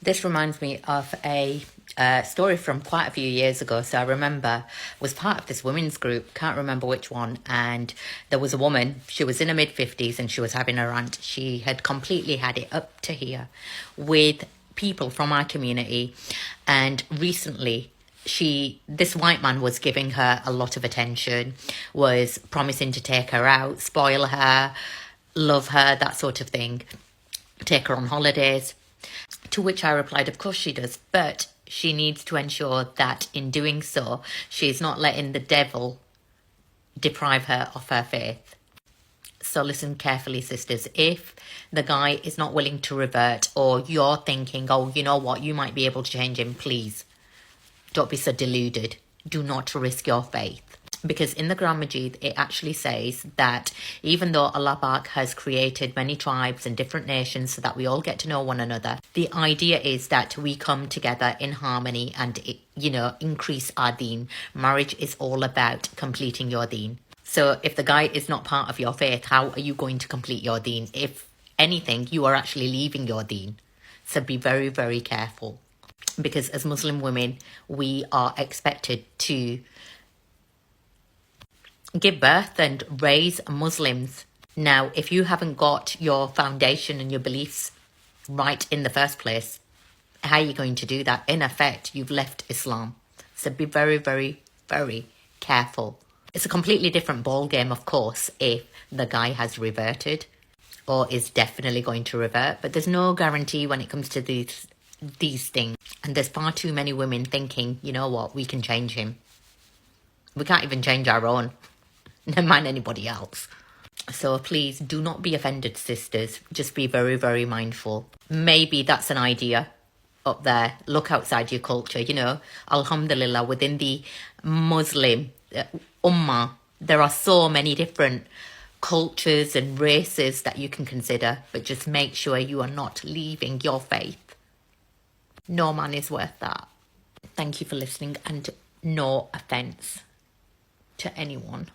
This reminds me of a story from quite a few years ago. So I remember was part of this women's group, can't remember which one, and there was a woman, she was in her mid-50s and she was having a rant. She had completely had it up to here with people from our community, and recently this white man was giving her a lot of attention, was promising to take her out, spoil her, love her, that sort of thing, take her on holidays. To which I replied, of course she does, but she needs to ensure that in doing so, she's not letting the devil deprive her of her faith. So listen carefully, sisters. If the guy is not willing to revert, or you're thinking, oh, you know what, you might be able to change him, please don't be so deluded. Do not risk your faith. Because in the Quran Majid, it actually says that even though Allah Pak has created many tribes and different nations so that we all get to know one another, the idea is that we come together in harmony and, increase our deen. Marriage is all about completing your deen. So if the guy is not part of your faith, how are you going to complete your deen? If anything, you are actually leaving your deen. So be very, very careful. Because as Muslim women, we are expected to give birth and raise Muslims. Now, if you haven't got your foundation and your beliefs right in the first place, how are you going to do that? In effect, you've left Islam. So be very, very, very careful. It's a completely different ball game, of course, if the guy has reverted or is definitely going to revert. But there's no guarantee when it comes to these things. And there's far too many women thinking, you know what, we can change him. We can't even change our own. Never mind anybody else. So please do not be offended, sisters. Just be very, very mindful. Maybe that's an idea up there. Look outside your culture. Alhamdulillah, within the Muslim ummah, there are so many different cultures and races that you can consider. But just make sure you are not leaving your faith. No man is worth that. Thank you for listening, and no offense to anyone.